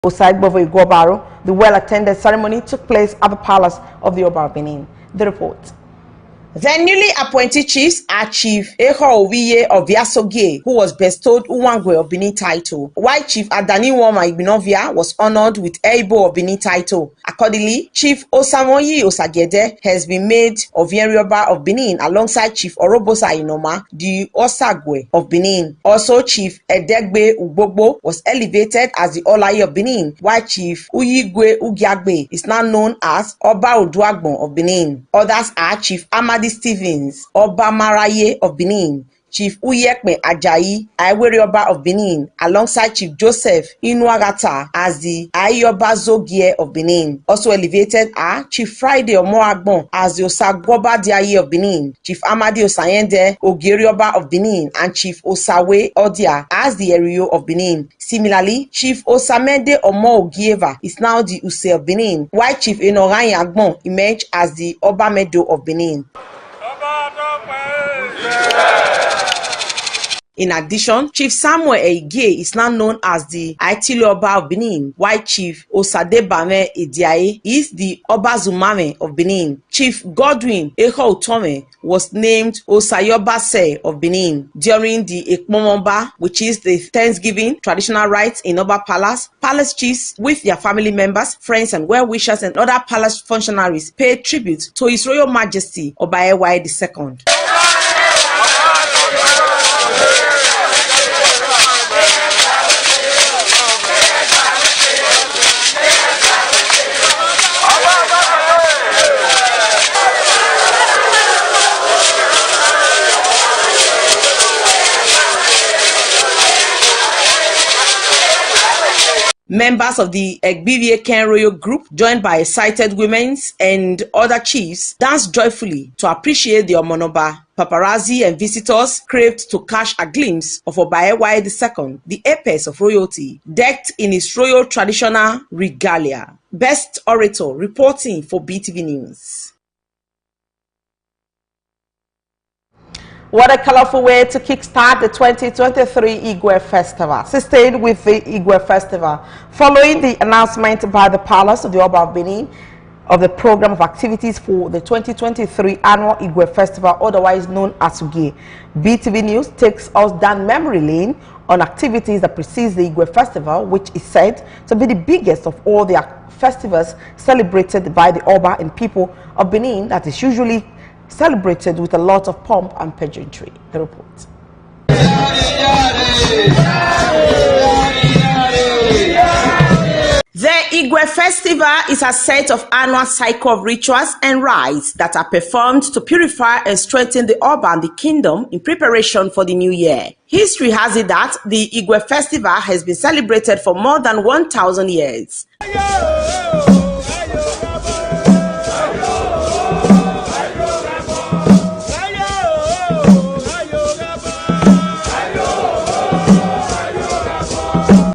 Osagbovo Igobaro. The well-attended ceremony took place at the palace of the Oba of Benin. The report. The newly appointed chiefs are Chief Eho Owiye of Yasogie, who was bestowed Uwangwe of Benin title, while Chief Adani Woma Igbinovia was honored with Eibo of Benin title. Accordingly, Chief Osamoyi Osagede has been made Ovienrioba of Benin alongside Chief Orobosa Inoma, the Osagwe of Benin. Also, Chief Edegbe Ugbogbo was elevated as the Olayi of Benin, while Chief Uyigwe Ugiagbe is now known as Oba Oduagbon of Benin. Others are Chief Amadi Stevens, Oba Maraye of Benin, Chief Uyekme Ajayi, Aiwerioba of Benin, alongside Chief Joseph Inuagata as the Ayoba Zogie of Benin. Also elevated are Chief Friday Omoagbon as the Osagboba Diaye of Benin, Chief Amadi Osayende Ogirioba of Benin, and Chief Osawe Odia as the Erio of Benin. Similarly, Chief Osamede Omo Ogieva is now the Use of Benin, while Chief Enoran Agbon emerged as the Oba Medo of Benin. In addition, Chief Samuel Eige is now known as the Aitili Oba of Benin, while Chief Osadebame Ediaye is the Oba Zumame of Benin. Chief Godwin Eho Utome was named Osayoba Se of Benin. During the Ekmomomba, which is the Thanksgiving traditional rites in Oba Palace, palace chiefs with their family members, friends and well-wishers and other palace functionaries paid tribute to His Royal Majesty Oba Ewaye II. Members of the Egbivie Ken Royal Group, joined by excited women and other chiefs, danced joyfully to appreciate the Omonoba. Paparazzi and visitors craved to catch a glimpse of Oba Ewaye II, the apex of royalty, decked in his royal traditional regalia. Best Orator reporting for BeeTv News. What a colorful way to kickstart the 2023 Igwe Festival. Sustained with the Igwe Festival, following the announcement by the Palace of the Oba of Benin of the program of activities for the 2023 annual Igwe Festival, otherwise known as Uge. BeeTv News takes us down memory lane on activities that precedes the Igwe Festival, which is said to be the biggest of all the festivals celebrated by the Oba and people of Benin, that is usually celebrated with a lot of pomp and pageantry. The report. The Igwe Festival is a set of annual cycle of rituals and rites that are performed to purify and strengthen the Oba and the kingdom in preparation for the new year. History has it that the Igwe Festival has been celebrated for more than 1,000 years.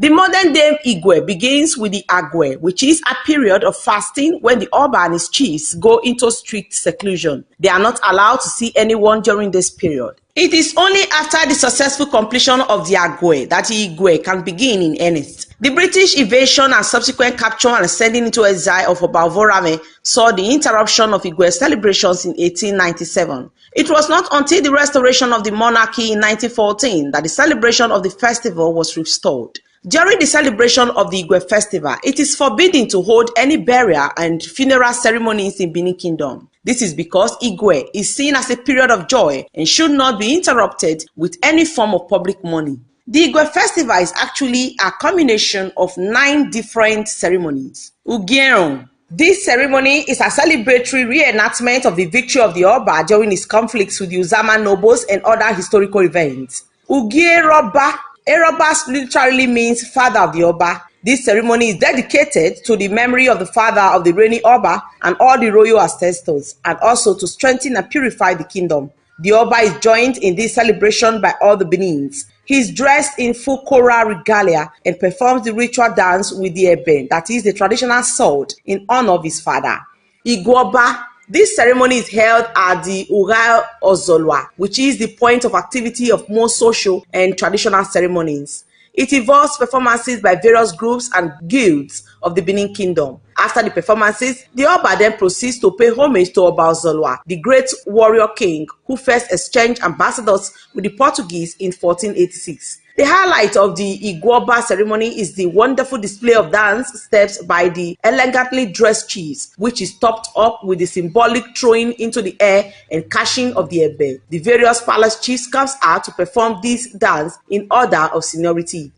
The modern day Igwe begins with the Agwe, which is a period of fasting when the Oba and his chiefs go into strict seclusion. They are not allowed to see anyone during this period. It is only after the successful completion of the Agwe that the Igwe can begin in earnest. The British invasion and subsequent capture and sending into exile of Oba Ovorame saw the interruption of Igwe celebrations in 1897. It was not until the restoration of the monarchy in 1914 that the celebration of the festival was restored. During the celebration of the Igwe Festival, it is forbidden to hold any burial and funeral ceremonies in Benin Kingdom. This is because Igwe is seen as a period of joy and should not be interrupted with any form of public mourning. The Igwe Festival is actually a combination of 9 different ceremonies. Ugieron. This ceremony is a celebratory reenactment of the victory of the Oba during his conflicts with the Uzama nobles and other historical events. Ugieroba. Eroba literally means father of the Oba. This ceremony is dedicated to the memory of the father of the reigning Oba and all the royal ancestors, and also to strengthen and purify the kingdom. The Oba is joined in this celebration by all the Benins. He is dressed in full Kora regalia and performs the ritual dance with the Eben, that is the traditional sword, in honor of his father. Igwoba. This ceremony is held at the Ura Ozolwa, which is the point of activity of most social and traditional ceremonies. It involves performances by various groups and guilds of the Benin Kingdom. After the performances, the Oba then proceeds to pay homage to Oba Ozolwa, the great warrior king who first exchanged ambassadors with the Portuguese in 1486. The highlight of the Igwoba ceremony is the wonderful display of dance steps by the elegantly dressed chiefs, which is topped up with the symbolic throwing into the air and catching of the ebe. The various palace chiefs comes out to perform this dance in order of seniority.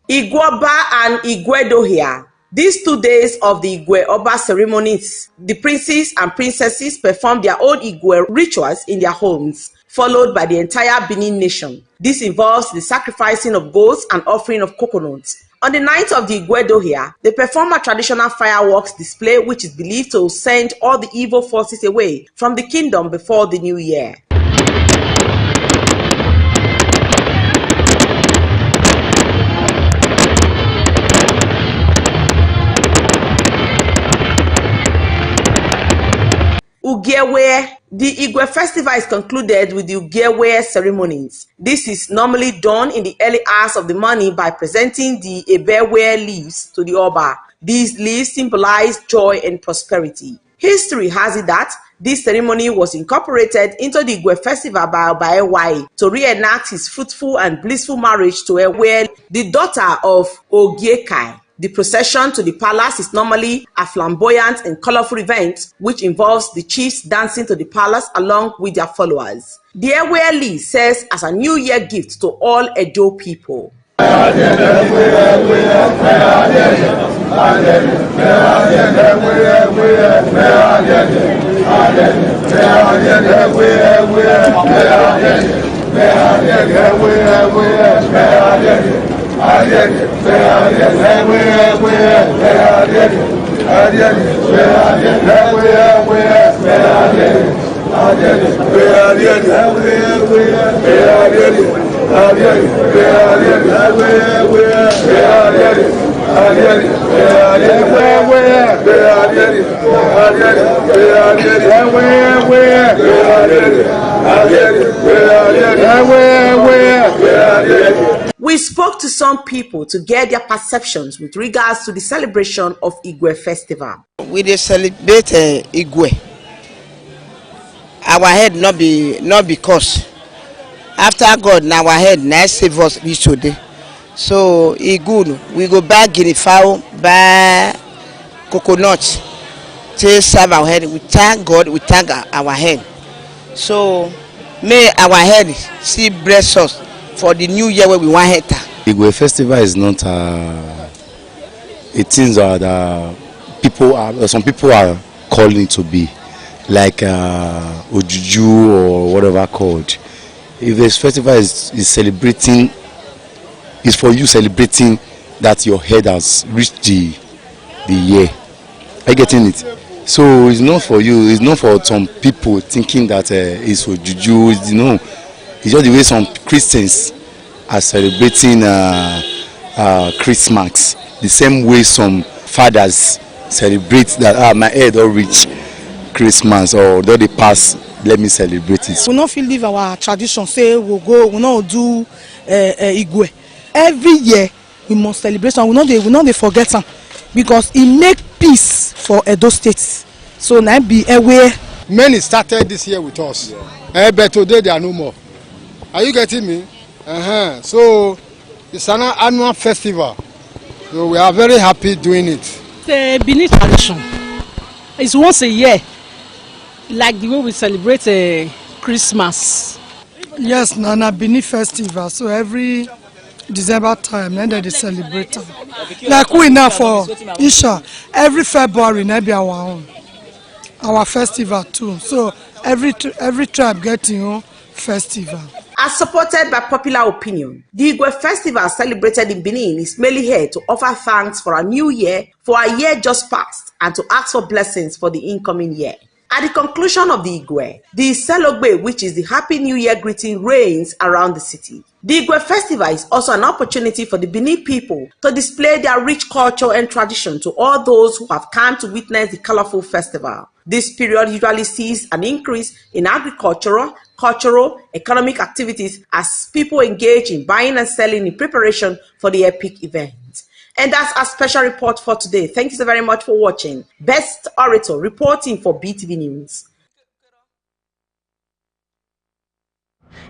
Igwoba and Igwedohia. These 2 days of the Igwe Oba ceremonies, the princes and princesses perform their own Igwe rituals in their homes, followed by the entire Benin nation. This involves the sacrificing of goats and offering of coconuts. On the night of the Igwedohia, they perform a traditional fireworks display which is believed to send all the evil forces away from the kingdom before the new year. Ugewe. The Igwe festival is concluded with the Ugewe ceremonies. This is normally done in the early hours of the morning by presenting the Ebewe leaves to the Oba. These leaves symbolize joy and prosperity. History has it that this ceremony was incorporated into the Igwe festival by Oba Ewai to reenact his fruitful and blissful marriage to Ewe, the daughter of Ogiekai. The procession to the palace is normally a flamboyant and colorful event which involves the chiefs dancing to the palace along with their followers. The Eweli serves as a New Year gift to all Edo people. We spoke to some people to get their perceptions with regards to the celebration of Igwe festival. We dey celebrate Igwe. Our head not because after God now our head now save us reach today. So it good. We go buy guinea fowl, buy coconut, to serve our head. We thank God, we thank our head. So may our head see bless us for the new year where we want head. Igwe festival is not a thing that some people are calling to be like Ojuju or whatever called. If this festival is celebrating, is for you celebrating that your head has reached the year. Are you getting it? So it's not for you. It's not for some people thinking that it's for juju. It's just the way some Christians are celebrating Christmas. The same way some fathers celebrate that my head will reach Christmas, or though they pass, let me celebrate it. We not feel leave our tradition. Say we not do Igwe. Every year we must celebrate, and we not forget them, because it make peace for Edo State. So now be aware. Many started this year with us, but today they are no more. Are you getting me? So it's an annual festival. So we are very happy doing it. It's a Benin tradition. It's once a year, like the way we celebrate Christmas. Yes, Nana Benin festival. So every December time, then they celebrate. Like we now for Isha, every February, maybe our festival too. So every tribe getting festival. As supported by popular opinion, the Igwe festival celebrated in Benin is mainly here to offer thanks for a new year, for a year just passed, and to ask for blessings for the incoming year. At the conclusion of the Igwe, the Selogbe, which is the Happy New Year greeting, reigns around the city. The Igwe Festival is also an opportunity for the Benin people to display their rich culture and tradition to all those who have come to witness the colorful festival. This period usually sees an increase in agricultural, cultural, economic activities as people engage in buying and selling in preparation for the epic event. And that's our special report for today. Thank you so very much for watching. Best Orator reporting for BeeTv News.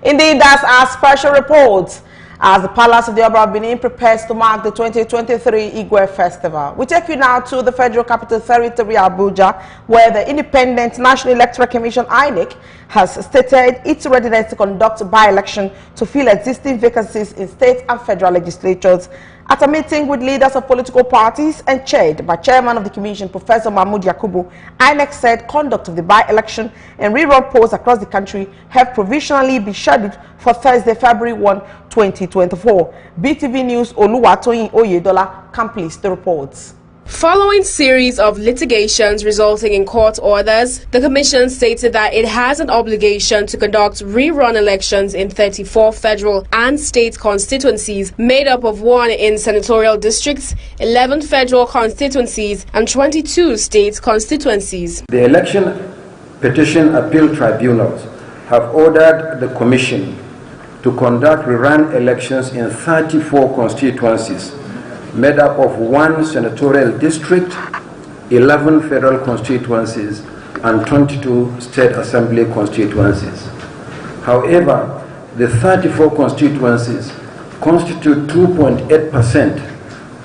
Indeed, that's our special report as the Palace of the Oba of Benin prepares to mark the 2023 Igwe Festival. We take you now to the Federal Capital Territory, Abuja, where the Independent National Electoral Commission, INEC, has stated its readiness to conduct by-election to fill existing vacancies in state and federal legislatures. At a meeting with leaders of political parties and chaired by Chairman of the Commission, Professor Mahmoud Yakubu, INEC said conduct of the by-election and re-roll polls across the country have provisionally been scheduled for Thursday, February 1, 2024. BeeTv News Oluwatoyin Oyedola completes the reports. Following series of litigations resulting in court orders, the Commission stated that it has an obligation to conduct rerun elections in 34 federal and state constituencies made up of 1 in senatorial districts, 11 federal constituencies, and 22 state constituencies. The Election Petition Appeal Tribunals have ordered the Commission to conduct rerun elections in 34 constituencies made up of 1 senatorial district, 11 federal constituencies, and 22 state assembly constituencies. However, the 34 constituencies constitute 2.8%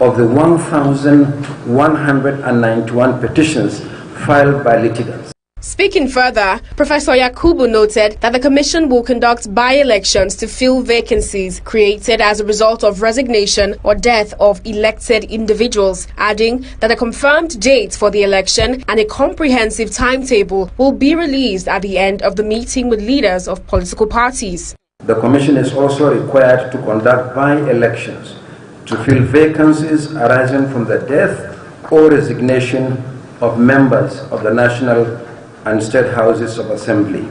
of the 1,191 petitions filed by litigants. Speaking further, Professor Yakubu noted that the Commission will conduct by-elections to fill vacancies created as a result of resignation or death of elected individuals, adding that a confirmed date for the election and a comprehensive timetable will be released at the end of the meeting with leaders of political parties. The Commission is also required to conduct by-elections to fill vacancies arising from the death or resignation of members of the National and State Houses of Assembly.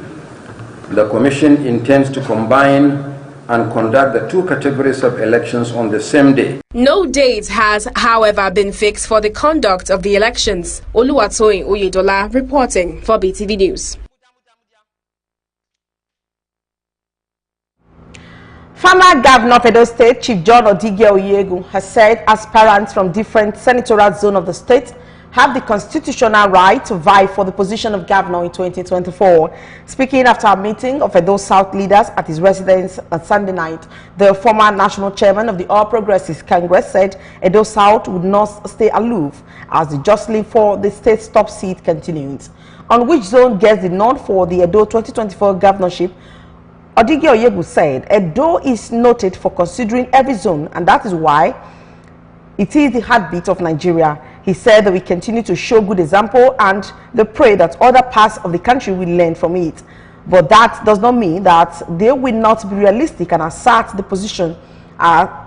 The Commission intends to combine and conduct the 2 categories of elections on the same day. No date has, however, been fixed for the conduct of the elections. Oluwatoyin Oyedola reporting for BeeTv News. Former Governor of Edo State, Chief John Odige Oyegu, has said aspirants from different senatorial zones of the state have the constitutional right to vie for the position of governor in 2024. Speaking after a meeting of Edo South leaders at his residence on Sunday night, the former national chairman of the All Progressives Congress said Edo South would not stay aloof as the jostling for the state's top seat continues. On which zone gets the nod for the Edo 2024 governorship, Odige Oyegu said Edo is noted for considering every zone, and that is why it is the heartbeat of Nigeria. He said that we continue to show good example and they pray that other parts of the country will learn from it. But that does not mean that they will not be realistic and assert the position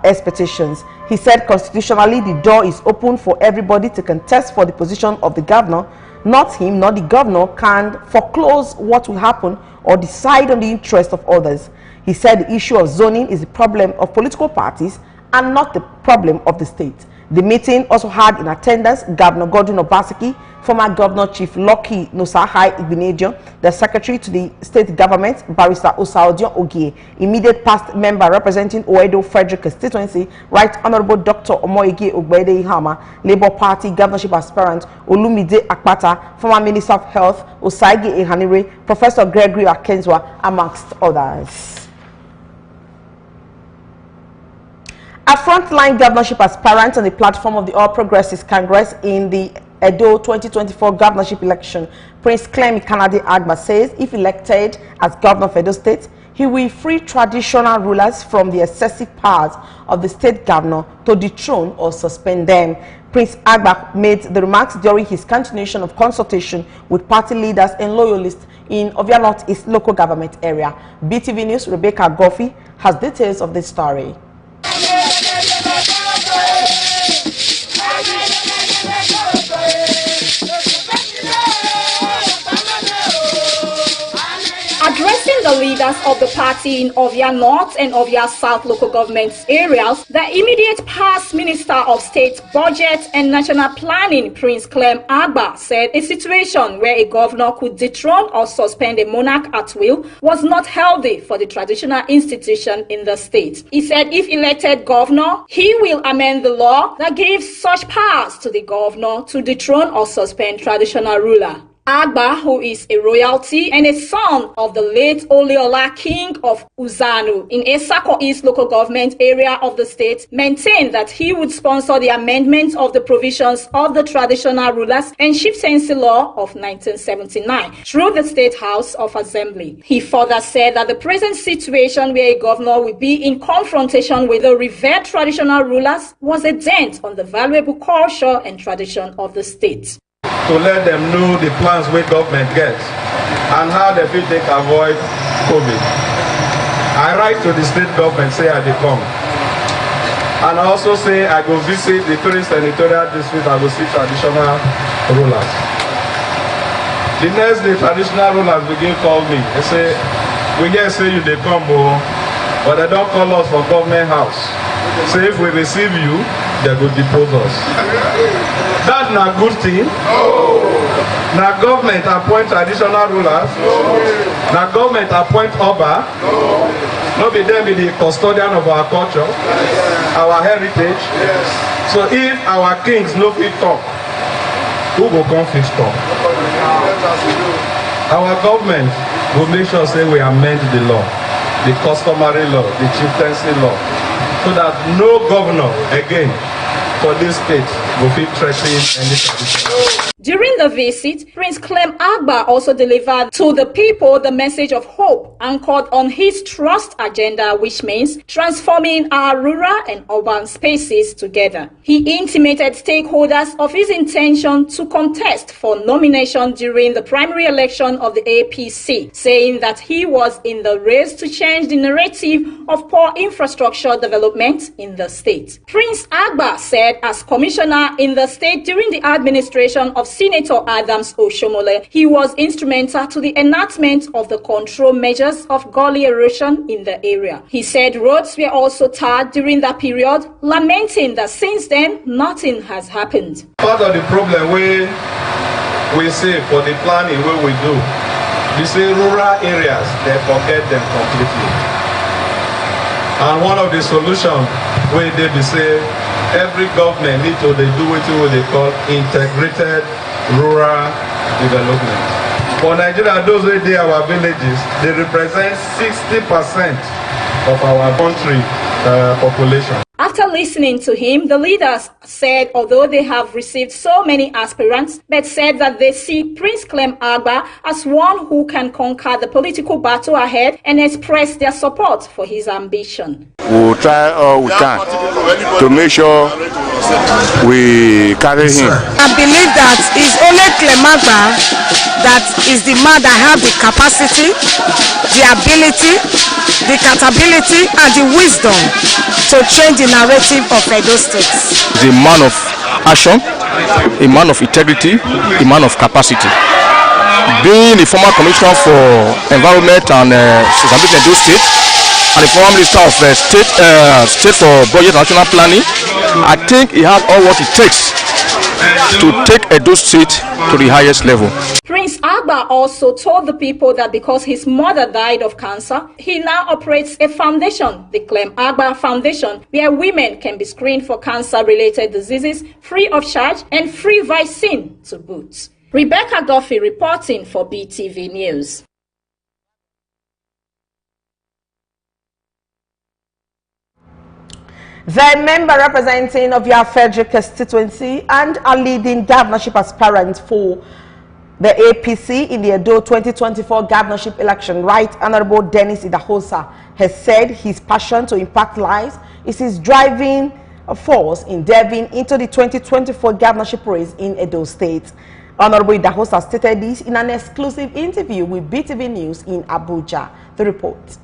expectations. He said constitutionally the door is open for everybody to contest for the position of the governor. Not him, not the governor can foreclose what will happen or decide on the interest of others. He said the issue of zoning is the problem of political parties and not the problem of the state. The meeting also had in attendance Governor Godwin Obaseki, former Governor Chief Lucky Nosahai Igbenedion, the Secretary to the State Government, Barrister Osaodion Ogie, immediate past member representing Oedo Frederick constituency, Right Honorable Dr. Omoyege Ogbede Ihama, Labour Party governorship aspirant Olumide Akpata, former Minister of Health Osaigi Ehanire, Professor Gregory Akenzwa, amongst others. A frontline governorship aspirant on the platform of the All Progressives Congress in the Edo 2024 governorship election, Prince Clem Kanade Agba says if elected as governor of Edo State, he will free traditional rulers from the excessive powers of the state governor to dethrone or suspend them. Prince Agba made the remarks during his continuation of consultation with party leaders and loyalists in Ovia North East local government area. BeeTv News' Rebecca Goffey has details of this story. Addressing the leaders of the party in Ovia North and Ovia South local government areas, the immediate past Minister of State Budget and National Planning, Prince Clem Agba, said a situation where a governor could dethrone or suspend a monarch at will was not healthy for the traditional institution in the state. He said if elected governor, he will amend the law that gives such powers to the governor to dethrone or suspend traditional ruler. Agba, who is a royalty and a son of the late Oleola King of Uzanu in Esako East local government area of the state, maintained that he would sponsor the amendment of the provisions of the Traditional Rulers and Chieftaincy Law of 1979 through the State House of Assembly. He further said that the present situation where a governor will be in confrontation with the revered traditional rulers was a dent on the valuable culture and tradition of the state. To let them know the plans where government gets and how they feel they can avoid COVID. I write to the state government, say I dey come. And I also say I go visit the three senatorial districts, I go see traditional rulers. The next day, traditional rulers begin call me. They say, we hear say you dey come, but they don't call us from government house. Say if we receive you, they go depose us. That's not a good thing. Now government appoint traditional rulers. Now government appoint Oba. No be them be the custodian of our culture, our heritage. So if our kings no fit talk, who go come fit talk? Our government will make sure say we amend the law, the customary law, the chieftaincy law, so that no governor again for this state will feel threatening any tradition. During the visit, Prince Clem Agba also delivered to the people the message of hope anchored on his trust agenda, which means transforming our rural and urban spaces together. He intimated stakeholders of his intention to contest for nomination during the primary election of the APC, saying that he was in the race to change the narrative of poor infrastructure development in the state. Prince Agba said as commissioner in the state during the administration of Senator Adams Oshomole, he was instrumental to the enactment of the control measures of gully erosion in the area. He said roads were also tarred during that period, lamenting that since then, nothing has happened. Part of the problem we see for the planning where we do, we say rural areas, they forget them completely. And one of the solutions where they be say, every government need to do what they call integrated rural development. For Nigeria, those who are our villages, they represent 60% of our country population. After listening to him, the leaders said although they have received so many aspirants, but said that they see Prince Clem Agba as one who can conquer the political battle ahead and express their support for his ambition. We will try all we can to make sure we carry him. I believe that it's only Clem Agba that is the man that have the capacity, the ability, the capability and the wisdom to change the narrative of Edo State. The man of action, a man of integrity, a man of capacity. Being the former commissioner for environment and sustainability in Edo State and the former minister of state for budget and national planning, I think he has all what it takes to take Edo State to the highest level. Prince Agba also told the people that because his mother died of cancer, he now operates a foundation, the Clem Agba Foundation, where women can be screened for cancer-related diseases free of charge and free vaccine to boot. Rebecca Duffy reporting for BeeTv News. The member representing of your federal constituency and a leading governorship aspirant for the APC in the Edo 2024 governorship election, Right Honorable Dennis Idahosa, has said his passion to impact lives is his driving force in delving into the 2024 governorship race in Edo State. Honorable Idahosa stated this in an exclusive interview with BeeTv News in Abuja. The report.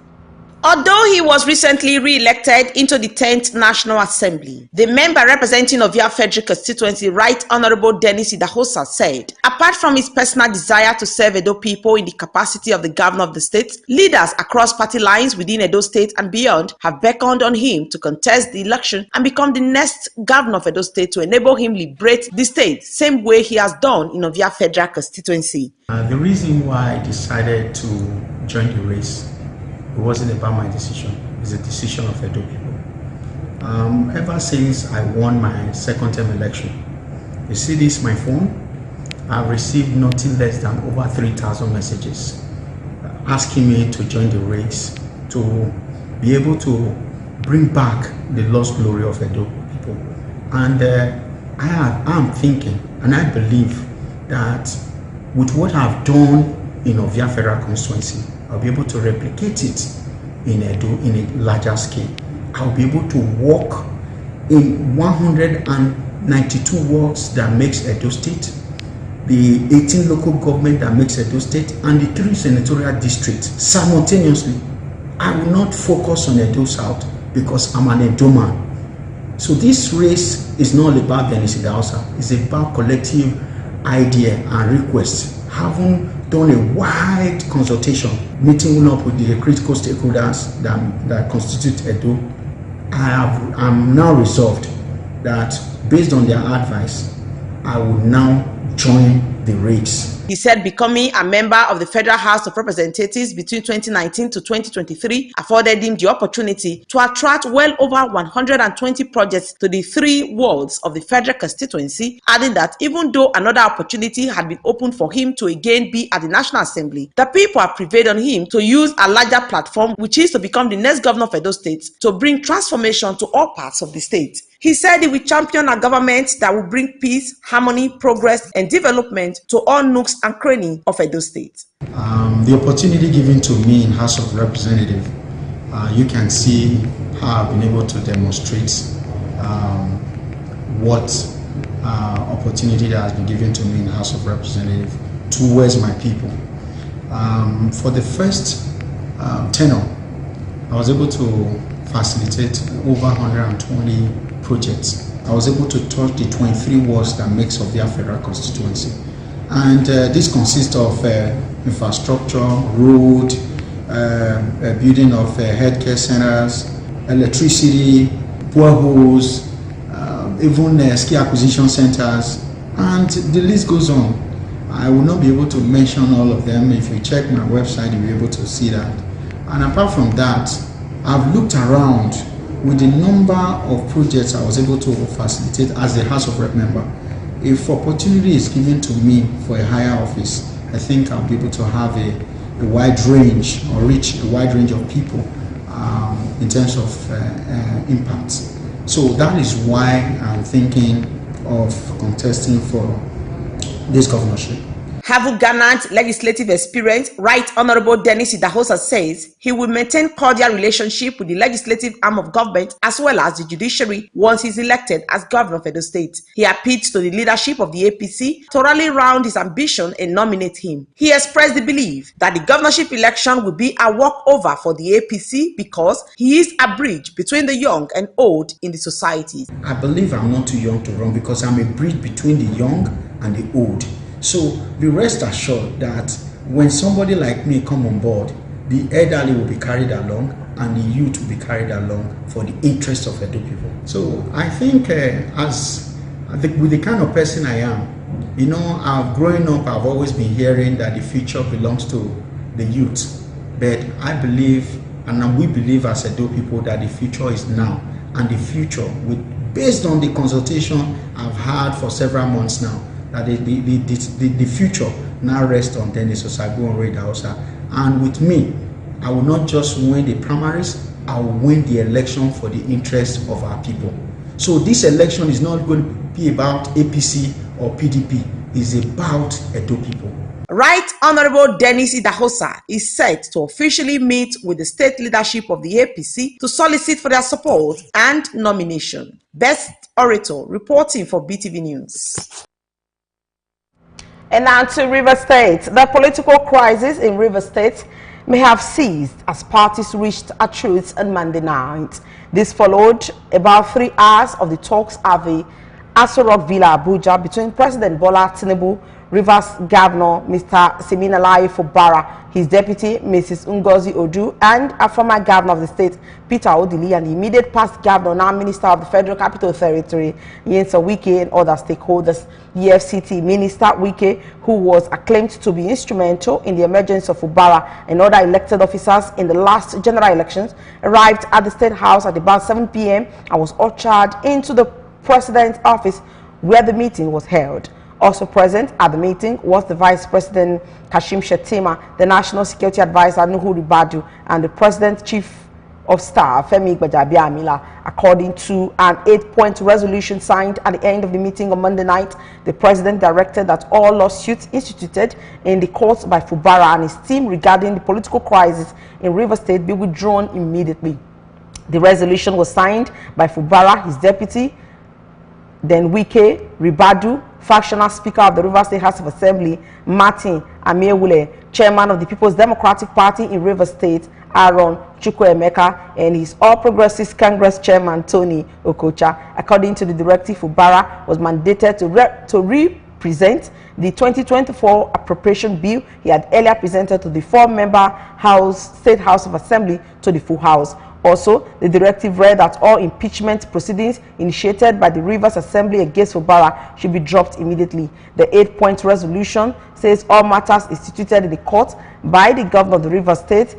Although he was recently re-elected into the 10th National Assembly, the member representing Ovia Federal constituency, Right Honorable Dennis Idahosa, said, apart from his personal desire to serve Edo people in the capacity of the governor of the state, leaders across party lines within Edo State and beyond have beckoned on him to contest the election and become the next governor of Edo State to enable him liberate the state, same way he has done in Ovia Federal constituency. The reason why I decided to join the race, it wasn't about my decision. It's a decision of Edo people. Ever since I won my second term election, you see this, my phone, I've received nothing less than over 3,000 messages asking me to join the race to be able to bring back the lost glory of Edo people. And I am thinking, and I believe that with what I've done in Ovia Federal constituency, I'll be able to replicate it in Edo in a larger scale. I'll be able to work in 192 wards that makes Edo State, the 18 local government that makes Edo State, and the 3 senatorial districts simultaneously. I will not focus on Edo South because I'm an Edo man. So this race is not about Dennis Idahosa. It's about collective idea and request. Having done a wide consultation, meeting up with the critical stakeholders that constitute Edo, I'm now resolved that based on their advice, I will now join the race. He said becoming a member of the Federal House of Representatives between 2019 to 2023 afforded him the opportunity to attract well over 120 projects to the 3 wards of the federal constituency, adding that even though another opportunity had been opened for him to again be at the National Assembly, the people have prevailed on him to use a larger platform, which is to become the next governor of Edo State, to bring transformation to all parts of the state. He said he will champion a government that will bring peace, harmony, progress, and development to all nooks and crannies of Edo State. The opportunity given to me in House of Representatives, you can see how I've been able to demonstrate what opportunity that has been given to me in House of Representatives towards my people. For the first tenure, I was able to facilitate over 120 projects. I was able to touch the 23 wards that makes Ovia Federal constituency. And this consists of infrastructure, road, building of healthcare centers, electricity, boreholes, even ski acquisition centers, and the list goes on. I will not be able to mention all of them. If you check my website, you'll be able to see that. And apart from that, I've looked around with the number of projects I was able to facilitate as a House of Rep member. If opportunity is given to me for a higher office, I think I'll be able to have a wide range or reach a wide range of people in terms of impact. So that is why I'm thinking of contesting for this governorship. Having garnered legislative experience, Right Honorable Dennis Idahosa says he will maintain cordial relationship with the legislative arm of government as well as the judiciary once he's elected as governor of Edo State. He appealed to the leadership of the APC to rally round his ambition and nominate him. He expressed the belief that the governorship election will be a walkover for the APC because he is a bridge between the young and old in the society. I believe I'm not too young to run because I'm a bridge between the young and the old. So be rest assured that when somebody like me come on board, the elderly will be carried along and the youth will be carried along for the interest of Edo people. So I think with the kind of person I am, you know, growing up, I've always been hearing that the future belongs to the youth. But I believe, and we believe as Edo people, that the future is now. And the future, based on the consultation I've had for several months now, that the future now rests on Dennis Idahosa. And with me, I will not just win the primaries, I will win the election for the interest of our people. So this election is not going to be about APC or PDP, it's about Edo people. Right Honorable Dennis Idahosa is set to officially meet with the state leadership of the APC to solicit for their support and nomination. Best Orator reporting for BeeTv News. And now to River State. The political crisis in River State may have ceased as parties reached a truce on Monday night. This followed about 3 hours of the talks at the Aso Rock Villa, Abuja, between President Bola Tinubu, Rivers Governor Mr. Siminalayi Fubara, his deputy Mrs. Ngozi Odu, and a former governor of the state, Peter Odili, and the immediate past governor, now Minister of the Federal Capital Territory, Nyesom Wike, and other stakeholders. EFCT Minister Wike, who was acclaimed to be instrumental in the emergence of Fubara and other elected officers in the last general elections, arrived at the State House at about 7 p.m. and was ushered into the President's office where the meeting was held. Also present at the meeting was the Vice President Kashim Shettima, the National Security Advisor Nuhu Ribadu, and the President Chief of Staff Femi Gbajabiamila. According to an 8-point resolution signed at the end of the meeting on Monday night, the President directed that all lawsuits instituted in the courts by Fubara and his team regarding the political crisis in Rivers State be withdrawn immediately. The resolution was signed by Fubara, his deputy, then Wike, Ribadu, factional Speaker of the Rivers State House of Assembly, Martin Amiewule, Chairman of the People's Democratic Party in Rivers State, Aaron Chukwuemeka, and his All Progressives Congress Chairman, Tony Okocha. According to the directive, Fubara was mandated to represent the 2024 appropriation bill he had earlier presented to the 4-member State House of Assembly to the full House. Also, the directive read that all impeachment proceedings initiated by the Rivers Assembly against Fubara should be dropped immediately. The 8-point resolution says all matters instituted in the court by the governor of the Rivers State,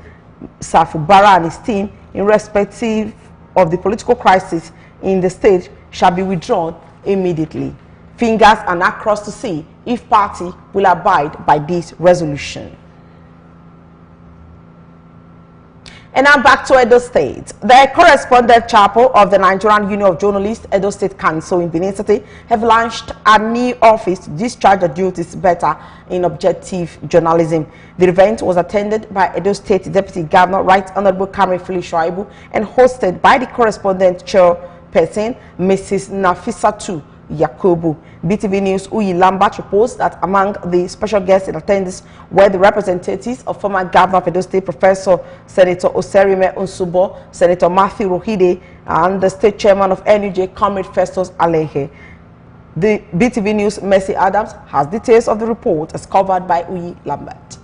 Sir Fubara, and his team, irrespective of the political crisis in the state, shall be withdrawn immediately. Fingers are now crossed to see if party will abide by this resolution. And now back to Edo State. The correspondent chapel of the Nigerian Union of Journalists, Edo State Council in Benin City, have launched a new office to discharge the duties better in objective journalism. The event was attended by Edo State Deputy Governor, Right Honorable Kamri Philip Shuaibu, and hosted by the correspondent chairperson, Mrs. Nafisatu Yakubu. BeeTv News Uyi Lambert reports that among the special guests in attendance were the representatives of former Governor of Edo State, Professor Senator Oserime Onsubo, Senator Matthew Rohide, and the State Chairman of NUJ, Comrade Festus Alehe. The BeeTv News Mercy Adams has details of the report as covered by Uyi Lambert.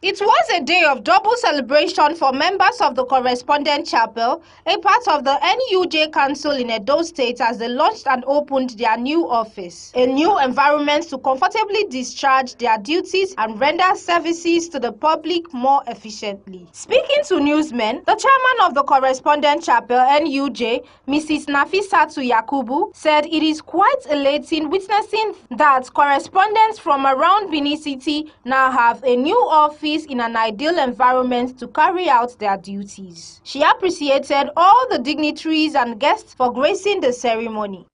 It was a day of double celebration for members of the Correspondent Chapel, a part of the NUJ Council in Edo State, as they launched and opened their new office. A new environment to comfortably discharge their duties and render services to the public more efficiently. Speaking to newsmen, the chairman of the Correspondent Chapel, NUJ, Mrs. Nafisatu Yakubu, said it is quite elating witnessing that correspondents from around Benin City now have a new office in an ideal environment to carry out their duties. She appreciated all the dignitaries and guests for gracing the ceremony.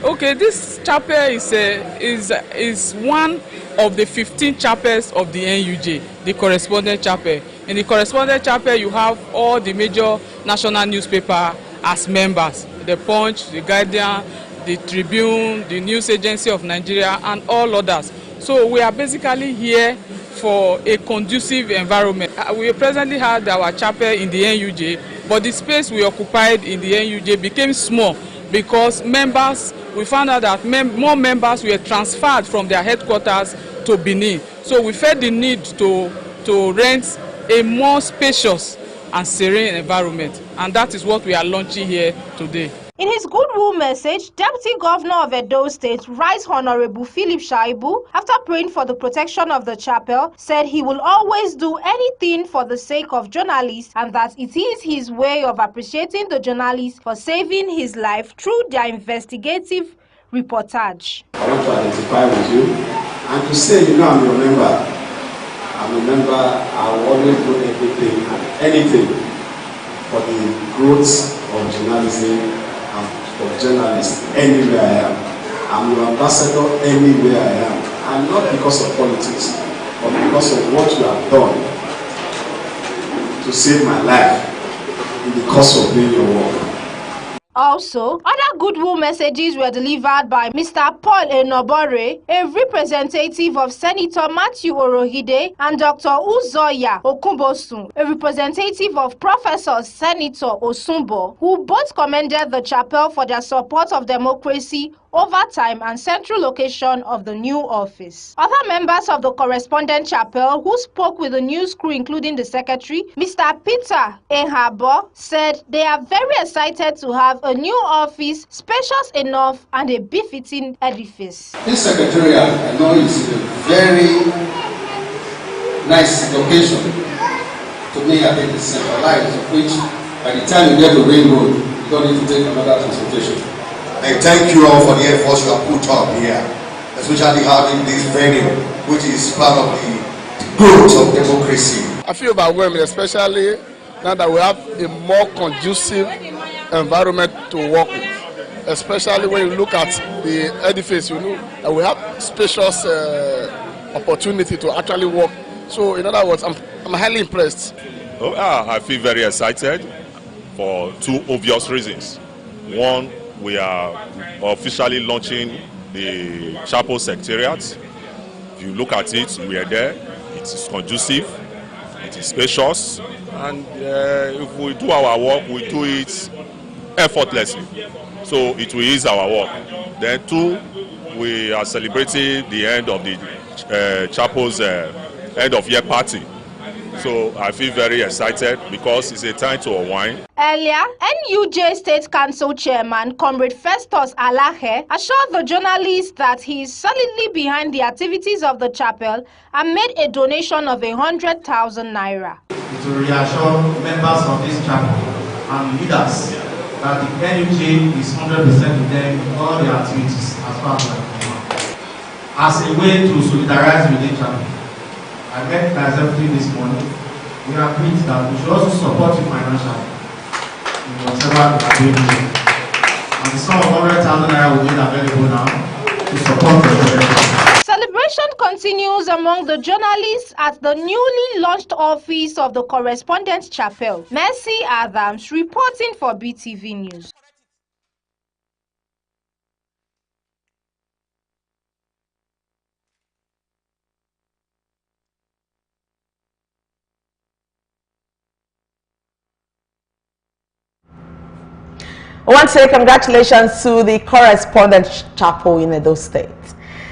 Okay, this chapel is one of the 15 chapels of the NUJ, the Correspondent Chapel. In the Correspondent Chapel, you have all the major national newspapers as members: the Punch, the Guardian, the Tribune, the News Agency of Nigeria, and all others. So we are basically here for a conducive environment. We presently had our chapel in the NUJ, but the space we occupied in the NUJ became small because we found out that more members were transferred from their headquarters to Benin. So we felt the need to rent a more spacious and serene environment, and that is what we are launching here today. In his goodwill message, Deputy Governor of Edo State, Right Honorable Philip Shuaibu, after praying for the protection of the chapel, said he will always do anything for the sake of journalists and that it is his way of appreciating the journalists for saving his life through their investigative reportage. I want to identify with you and to say, I'm your member. I'm a member. I will always do everything and anything for the growth of journalism and for journalists anywhere I am. I'm your ambassador anywhere I am. And not because of politics, but because of what you have done to save my life in the course of doing your work. Also, other goodwill messages were delivered by Mr. Paul Enobore, a representative of Senator Matthew Orohide, and Dr. Uzoya Okumbosun, a representative of Professor Senator Osumbo, who both commended the chapel for their support of democracy over time and central location of the new office. Other members of the correspondent chapel who spoke with the news crew, including the secretary, Mr. Peter Ehabo, said they are very excited to have a new office, spacious enough and a befitting edifice. This secretariat, I know, is a very nice location. To me, I think it's centralized, of which by the time you get to Ring Road, you don't need to take another transportation. I thank you all for the efforts you have put up here, especially having this venue, which is part of the growth of democracy. I feel overwhelmed, especially now that we have a more conducive environment to work with. Especially when you look at the edifice, you know that we have spacious opportunity to actually work. So, in other words, I'm highly impressed. Oh, I feel very excited for two obvious reasons. One, we are officially launching the chapel secretariat. If you look at it, we are there. It is conducive, it is spacious, and if we do our work, we do it effortlessly. So it will ease our work. Then two, we are celebrating the end of the chapel's end of year party. So I feel very excited because it's a time to unwind. Earlier, NUJ State Council Chairman Comrade Festus Alahe assured the journalists that he is solidly behind the activities of the chapel and made a donation of 100,000 naira. To reassure members of this chapel and leaders that the NUJ is 100% with them in all their activities as far as a way to solidarize with the chapel. I met my executive this morning. We agreed that we should also support you financially in whatever we are doing. And the sum of 100,000 naira will be available now to support the project. Celebration continues among the journalists at the newly launched office of the Correspondent Chapel. Mercy Adams reporting for BeeTv News. I want to say congratulations to the Correspondent Chapel in Edo State.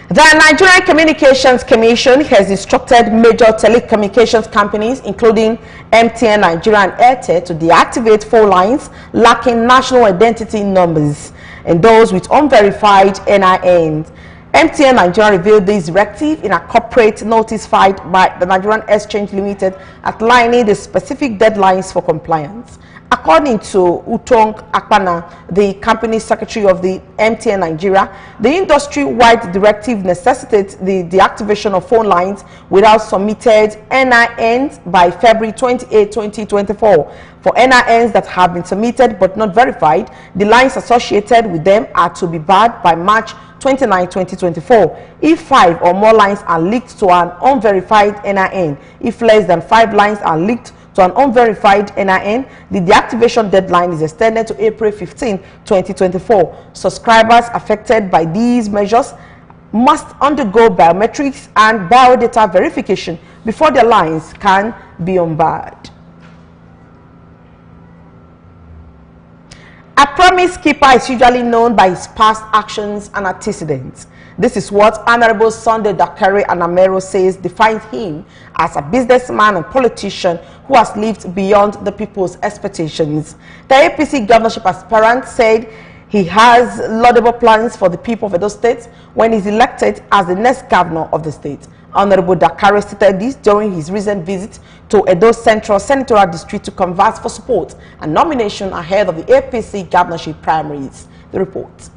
The Nigerian Communications Commission has instructed major telecommunications companies, including MTN Nigeria and Airtel, to deactivate phone lines lacking national identity numbers and those with unverified NINs. MTN Nigeria revealed this directive in a corporate notice filed by the Nigerian Exchange Limited, outlining the specific deadlines for compliance. According to Utong Akpana, the company secretary of the MTN Nigeria, the industry-wide directive necessitates the deactivation of phone lines without submitted NINs by February 28, 2024. For NINs that have been submitted but not verified, the lines associated with them are to be barred by March 29, 2024. If 5 or more lines are linked to an unverified NIN, if less than 5 lines are linked to an unverified NIN, the deactivation deadline is extended to April 15, 2024. Subscribers affected by these measures must undergo biometrics and biodata verification before their lines can be unbarred. A promise keeper is usually known by his past actions and antecedents. This is what Honorable Sunday Dakari Anamero says defines him as a businessman and politician who has lived beyond the people's expectations. The APC governorship aspirant said he has laudable plans for the people of Edo State when he's elected as the next governor of the state. Honorable Dakari stated this during his recent visit to Edo Central Senatorial District to converse for support and nomination ahead of the APC governorship primaries. The report.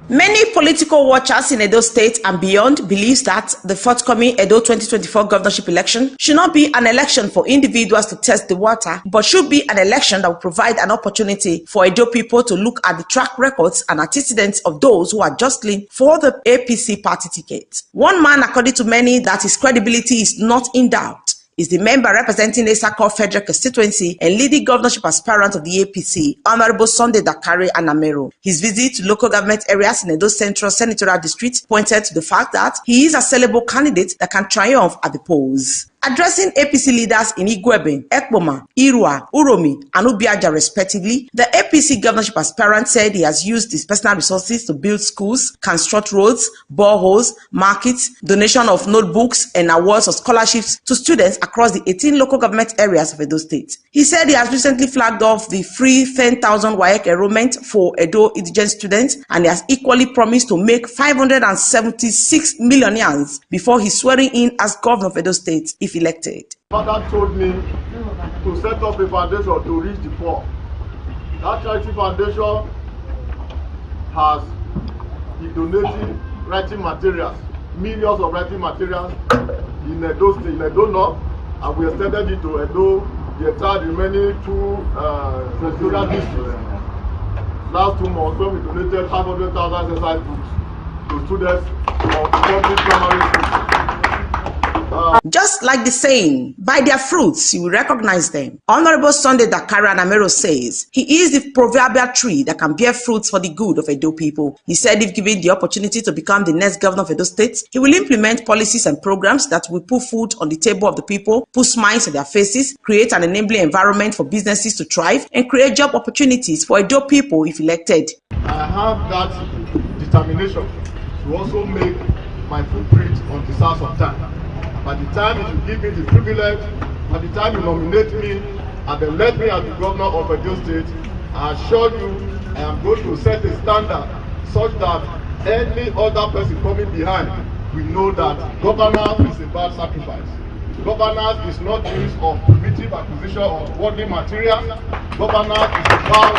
Many political watchers in Edo State and beyond believes that the forthcoming Edo 2024 governorship election should not be an election for individuals to test the water, but should be an election that will provide an opportunity for Edo people to look at the track records and antecedents of those who are jostling for the APC party ticket. One man, according to many, that his credibility is not in doubt is the member representing Esako Federal Constituency and leading governorship aspirant of the APC, Honorable Sunday Dakare Anamero. His visit to local government areas in Edo Central Senatorial District pointed to the fact that he is a sellable candidate that can triumph at the polls. Addressing APC leaders in Igwebe, Ekpoma, Irua, Uromi, and Ubiaja respectively, the APC governorship aspirant said he has used his personal resources to build schools, construct roads, boreholes, markets, donation of notebooks, and awards of scholarships to students across the 18 local government areas of Edo State. He said he has recently flagged off the free 10,000 WAEC enrollment for Edo indigent students, and he has equally promised to make 576 million yands before his swearing in as governor of Edo State if elected. Father told me to set up a foundation to reach the poor. That charity foundation has been donating writing materials, millions of writing materials in Edo State, in Edo North, and we extended it to Edo, the entire remaining two senatorial districts. Last 2 months, when we donated 500,000 exercise books to students of public primary schools. Just like the saying, by their fruits you will recognize them. Honorable Sunday Dakare Anamero says he is the proverbial tree that can bear fruits for the good of Edo people. He said if given the opportunity to become the next governor of Edo State, he will implement policies and programs that will put food on the table of the people, put smiles on their faces, create an enabling environment for businesses to thrive, and create job opportunities for Edo people if elected. I have that determination to also make my footprint on the south of time. By the time you give me the privilege, by the time you nominate me and then let me as the governor of Edo State, I assure you I am going to set a standard such that any other person coming behind will know that governance is about sacrifice. Governance is not use of primitive acquisition of worldly materials. Governance is about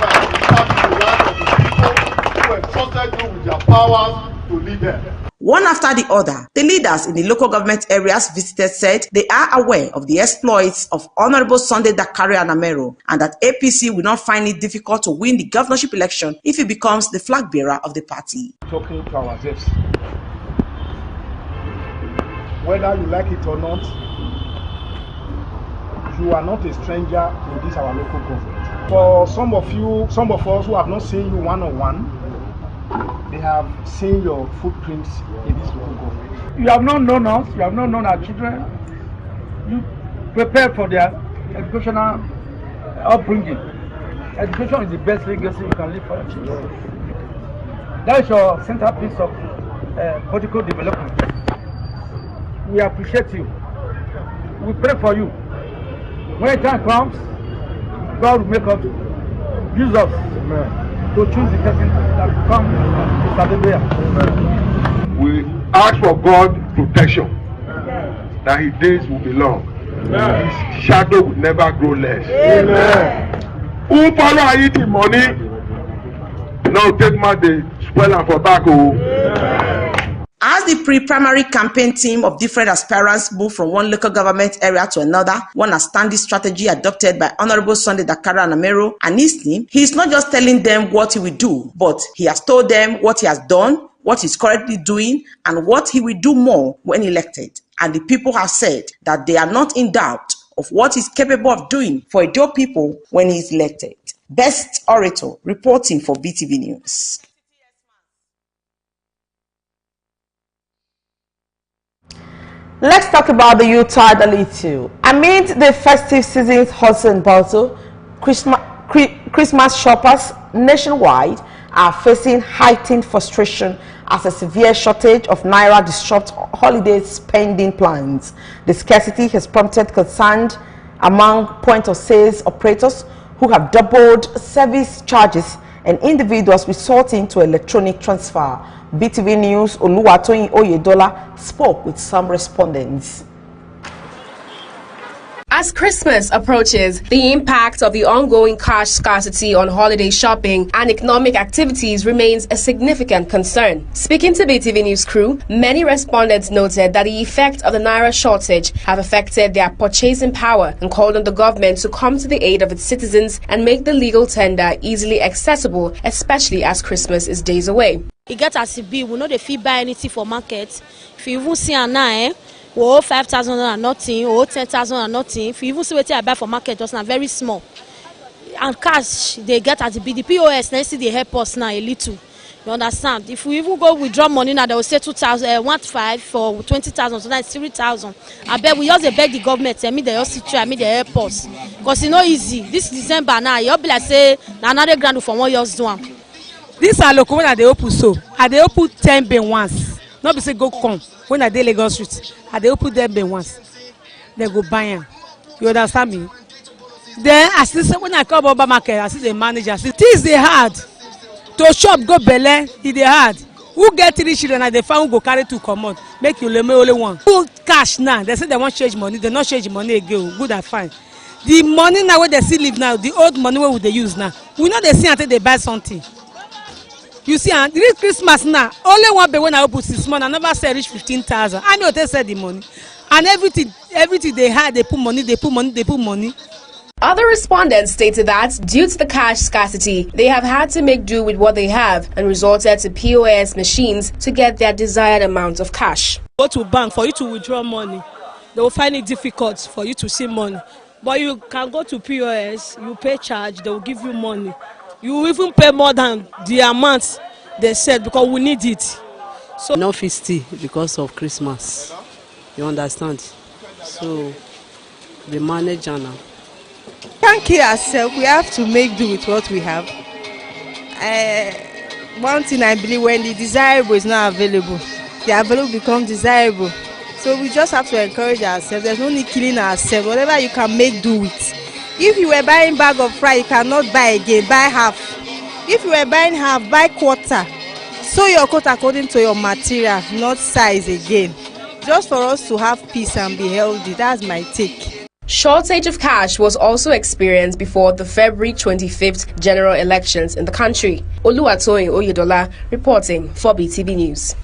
sacrifice the lives of the people who entrusted you with their powers to lead them. One after the other, the leaders in the local government areas visited said they are aware of the exploits of Honorable Sunday Dakare Anamero and that APC will not find it difficult to win the governorship election if he becomes the flag bearer of the party. Talking to ourselves, whether you like it or not, you are not a stranger to this our local government. For some of us who have not seen you one-on-one, they have seen your footprints in this local government. You have not known us, you have not known our children. You prepare for their educational upbringing. Education is the best legacy you can leave for your children. That is your centerpiece of political development. We appreciate you. We pray for you. When the time comes, God will make us use us. Amen. To choose the person that will come to Saturday. We ask for God's protection, that His days will be long. His shadow will never grow less. Amen. Who follow eating money? No, take my day, spoil and for back. As the pre-primary campaign team of different aspirants move from one local government area to another, one outstanding strategy adopted by Honorable Sunday Dakare Anamero and his team, he is not just telling them what he will do, but he has told them what he has done, what he's currently doing, and what he will do more when elected. And the people have said that they are not in doubt of what he's capable of doing for Edo people when he is elected. Best Orator reporting for BeeTv News. Let's talk about the Utah a little. Amid the festive season's hustle and bustle, Christmas shoppers nationwide are facing heightened frustration as a severe shortage of naira disrupts holiday spending plans. The scarcity has prompted concern among point-of-sales operators who have doubled service charges and individuals resorting to electronic transfer. BeeTv News Oluwatoyin Oyedola spoke with some respondents. As Christmas approaches, the impact of the ongoing cash scarcity on holiday shopping and economic activities remains a significant concern. Speaking to BeeTv News crew, many respondents noted that the effect of the naira shortage have affected their purchasing power and called on the government to come to the aid of its citizens and make the legal tender easily accessible, especially as Christmas is days away. E get as e be, we no dey fit buy anything for market. If you even see am now, or 5,000 and nothing, or 10,000 and nothing. If you even see what I buy for market, just now very small. And cash they get at the POS, then see they help us now a little. You understand? If we even go withdraw money now, they will say 2,000, 1,500 for 20,000, so that's 3,000. I bet we also beg the government, I mean they also try, I mean they help us. Because it's not easy. This December now, you'll be like say another grand for 1 year's doing. This are local when they open so. I they open 10 bin once. Not be say go come when I dey Lagos Street. I they open 10 bin once. They go buy them. You understand me? Then I still say when I come over market, I see the manager. I see things they hard. To shop go belle, they hard. Who get 3 children and they found go carry 2 common. Make you only one. Full cash now. They say they want change money. They not change money again. Good and fine. The money now where they still live now, the old money where they use now. We know they see until they buy something. You see, and this Christmas now, only one day when I open 6 months, I never say reach 15,000. I know they said the money. And everything they had, they put money. Other respondents stated that due to the cash scarcity, they have had to make do with what they have and resorted to POS machines to get their desired amount of cash. Go to bank for you to withdraw money. They will find it difficult for you to see money. But you can go to POS, you pay charge, they will give you money. You even pay more than the amount they said because we need it. So no feasty because of Christmas. You understand? So the manager now. Can't kill ourselves. We have to make do with what we have. One thing I believe, when the desirable is not available, the available becomes desirable. So we just have to encourage ourselves. There's no need killing ourselves. Whatever you can make do with. If you were buying bag of fry, you cannot buy again. Buy half. If you were buying half, buy quarter. Sew your coat according to your material, not size again. Just for us to have peace and be healthy. That's my take. Shortage of cash was also experienced before the February 25th general elections in the country. Oluwatoyin Oyedola reporting for BeeTv News.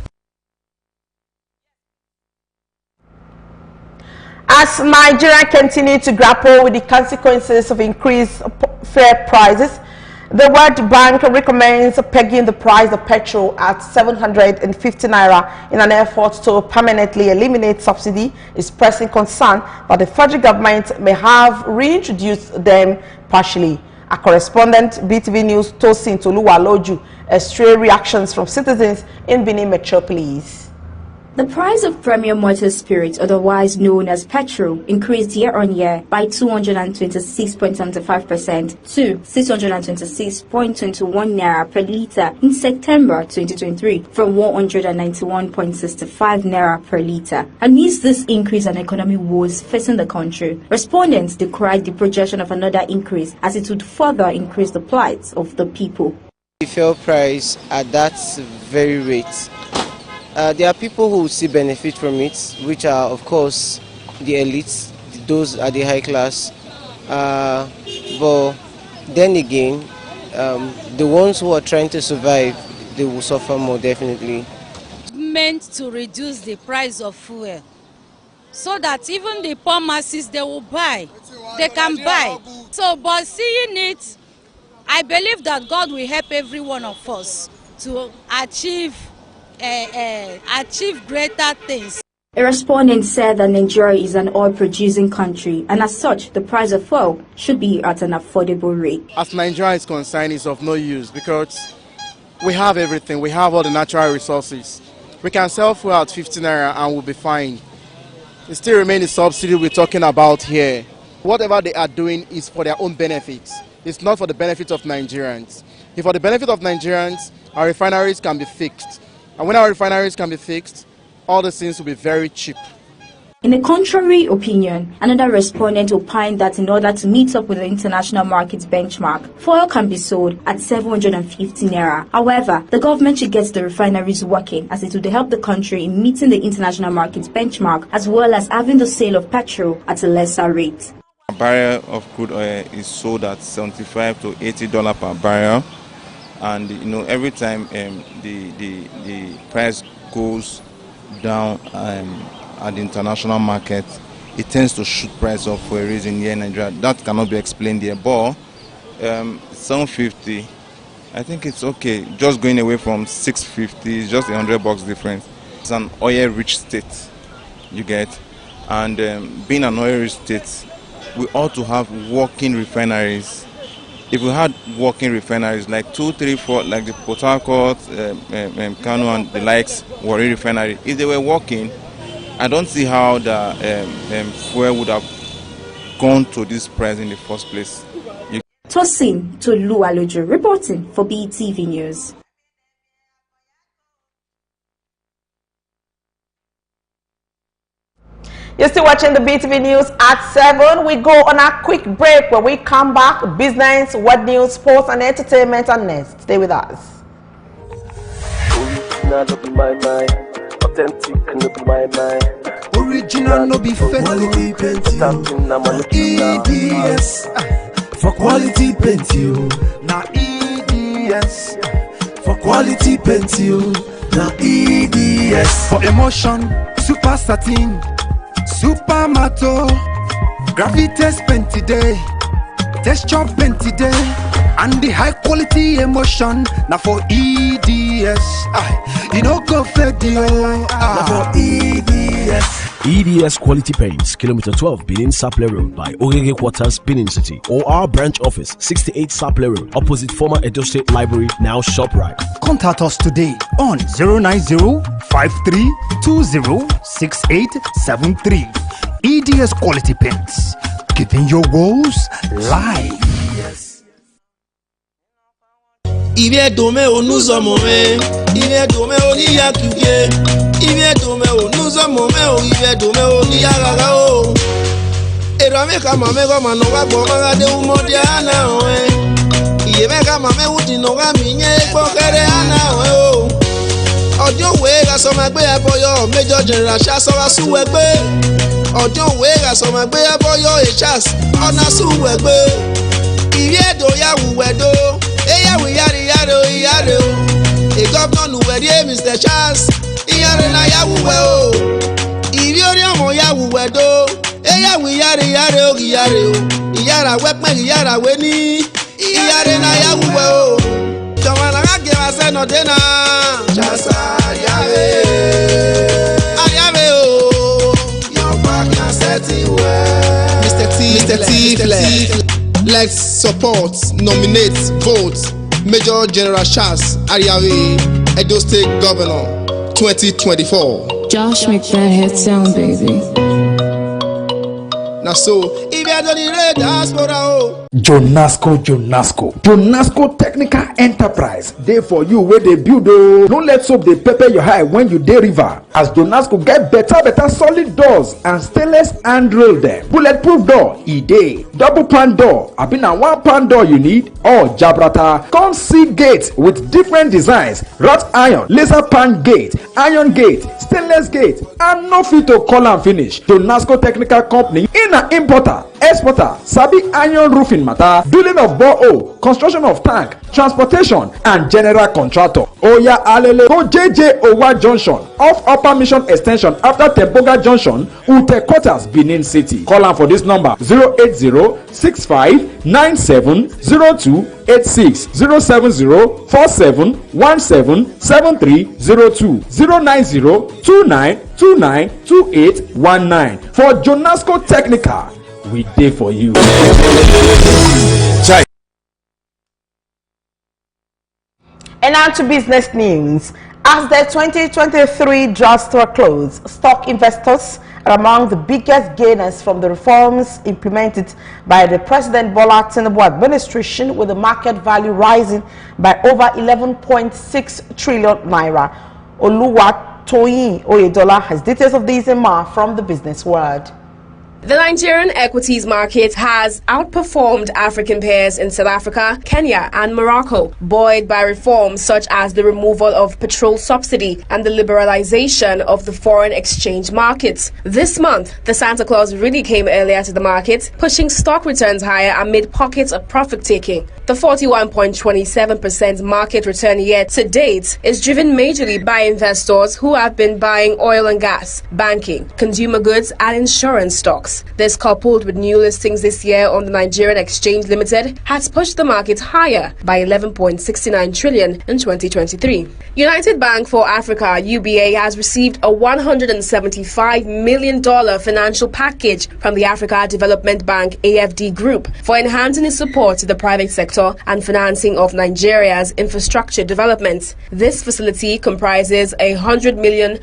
As Nigeria continues to grapple with the consequences of increased fuel prices, the World Bank recommends pegging the price of petrol at 750 naira in an effort to permanently eliminate subsidy, expressing concern that the federal government may have reintroduced them partially. Our correspondent, BeeTv News, Tosin Toluwaloju, stray reactions from citizens in Benin Metropolis. The price of premium motor spirit, otherwise known as petrol, increased year-on-year by 226.75% to 626.21 naira per litre in September 2023 from 191.65 naira per litre. Amidst this increase in economic woes facing the country, respondents decried the projection of another increase as it would further increase the plight of the people. The fuel price at that very rate, there are people who still benefit from it, which are, of course, the elites, those at the high class. But then again, the ones who are trying to survive, they will suffer more, definitely. Meant to reduce the price of fuel, so that even the poor masses, they will buy, they can buy. So, but seeing it, I believe that God will help every one of us to achieve greater things. A respondent said that Nigeria is an oil-producing country, and as such, the price of fuel should be at an affordable rate. As Nigeria is concerned, it's of no use because we have everything. We have all the natural resources. We can sell fuel at 50 naira and we'll be fine. It still remains the subsidy we're talking about here. Whatever they are doing is for their own benefits. It's not for the benefit of Nigerians. If for the benefit of Nigerians, our refineries can be fixed. And when our refineries can be fixed, all the things will be very cheap. In a contrary opinion, another respondent opined that in order to meet up with the international market's benchmark, fuel can be sold at 750 naira. However, the government should get the refineries working as it would help the country in meeting the international market's benchmark as well as having the sale of petrol at a lesser rate. A barrel of crude oil is sold at $75 to $80 per barrel. And every time the price goes down at the international market, it tends to shoot price up for a reason here in Nigeria. That cannot be explained here. But 750, I think it's okay. Just going away from 650 is just $100 difference. It's an oil-rich state. you get. And being an oil state, we ought to have working refineries. If we had working refineries like 2, 3, 4, like the Port Harcourt, Kano and the likes, Warri refinery, if they were working, I don't see how the fuel would have gone to this price in the first place. Tosin Toluwaloju reporting for BeeTv News. You're still watching the BeeTv News at 7. We go on a quick break. When we come back, business, what news, sports and entertainment and next. Stay with us. Original no be my mind. Authentic no be my mind. Original no be fake. Quality painting. EDS. For quality painting. Na EDS. For quality painting. Na EDS. For emotion, super satin. Super mato, gravitas paint today, texture paint today, and the high quality emotion now for EDS. You know go fed now for EDS. EDS Quality Paints, Kilometer 12, Benin Saple Road by Ogege Quarters, Benin City, or our branch office, 68 Saple Road, opposite former Edo State Library, now ShopRite. Contact us today on 090-5320-6873. EDS Quality Paints, giving your walls life. Yes. Il est dommé au nous sommes il est dommé au Niyakuye. Il est dommé au nous sommes il est dommé au Niyagao. Et Rame Kamame Gomanoa Gomanga de Umodiana. Il est Kamame Udinoga Mine Bokereana. Ojo Wega Somagbe Boyo, Major General Shasoga Suwebe. Ojo Wega Somagbe Boyo, a chas on a Suwebe. Il est doya Uwedo. Eya we yaro. A governor who were here, Mr. Charles. Iyare na yawu o. Iriori omo yawu do. Eya we yaro. Iyara wepe iyara we ni. Iyare na yawu o. Jamana ga give us no dena. Chasa Ariave o. Your back na setting well. Mr. T. Let's support, nominate, vote Major General Charles Ariave, Edo State Governor 2024. Josh, make that head sound, baby. Now so, if you don't need diaspora, Jonasco Technical Enterprise. They for you where they build. Don't let soap they pepper your eye when you dey river. As Jonasco get better solid doors and stainless handrail them. Bulletproof door, day. Double pan door. I been a 1 pan door you need. Or Jabrata. Come see gates with different designs. Wrought iron, laser pan gate, iron gate, stainless gate, and no fit to call and finish. Jonasco Technical Company in an importer, exporter, sabi iron roofing matter, building of borehole, construction of tank, transportation, and general contractor. Oya Alele, go JJ Owa Junction, off Upper Mission Extension after Temboga Junction, Ute Quarters, Benin City. Call am for this number 080-6597-0286, 070-4717-7302, 090-2929-2819. For Jonasco Technical, we dey for you. And now to business news. As the 2023 draft store closed, stock investors are among the biggest gainers from the reforms implemented by the President Bola Tinubu administration, with the market value rising by over 11.6 trillion naira. Oluwatoyin Oyedola has details of this and more from the business world. The Nigerian equities market has outperformed African peers in South Africa, Kenya and Morocco, buoyed by reforms such as the removal of petrol subsidy and the liberalization of the foreign exchange markets. This month, the Santa Claus really came earlier to the market, pushing stock returns higher amid pockets of profit-taking. The 41.27% market return year to date is driven majorly by investors who have been buying oil and gas, banking, consumer goods and insurance stocks. stocks. This, coupled with new listings this year on the Nigerian Exchange Limited, has pushed the market higher by 11.69 trillion in 2023. United Bank for Africa, UBA, has received a $175 million financial package from the Africa Development Bank AFD Group for enhancing its support to the private sector and financing of Nigeria's infrastructure development. This facility comprises $100 million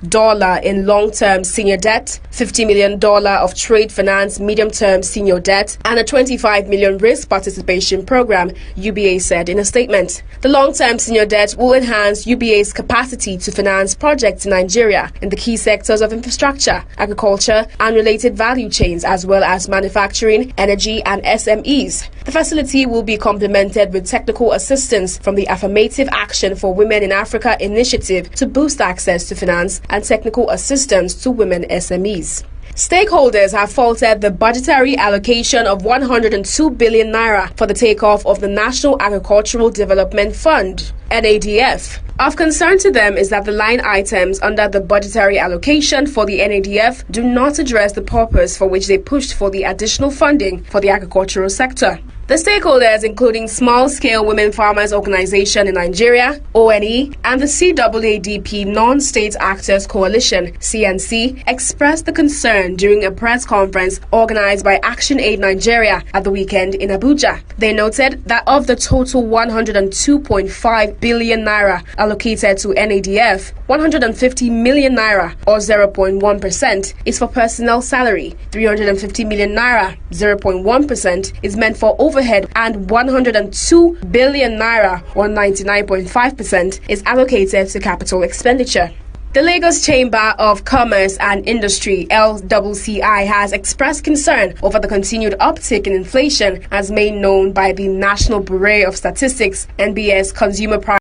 in long-term senior debt, $50 million of trade finance medium-term senior debt, and a $25 million risk participation program, UBA said in a statement. The long-term senior debt will enhance UBA's capacity to finance projects in Nigeria in the key sectors of infrastructure, agriculture, and related value chains, as well as manufacturing, energy, and SMEs. The facility will be complemented with technical assistance from the Affirmative Action for Women in Africa initiative to boost access to finance and technical assistance to women SMEs. Stakeholders have faulted the budgetary allocation of 102 billion naira for the takeoff of the National Agricultural Development Fund, NADF. Of concern to them is that the line items under the budgetary allocation for the NADF do not address the purpose for which they pushed for the additional funding for the agricultural sector. The stakeholders, including Small-Scale Women Farmers Organization in Nigeria, ONE, and the CAADP Non-State Actors Coalition, CNC, expressed the concern during a press conference organized by ActionAid Nigeria at the weekend in Abuja. They noted that of the total 102.5 billion naira allocated to NADF, 150 million naira, or 0.1%, is for personnel salary, 350 million naira, 0.1%, is meant for overhead, and 102 billion naira, or 99.5%, is allocated to capital expenditure. The Lagos Chamber of Commerce and Industry, LCCI, has expressed concern over the continued uptick in inflation as made known by the National Bureau of Statistics, NBS Consumer Price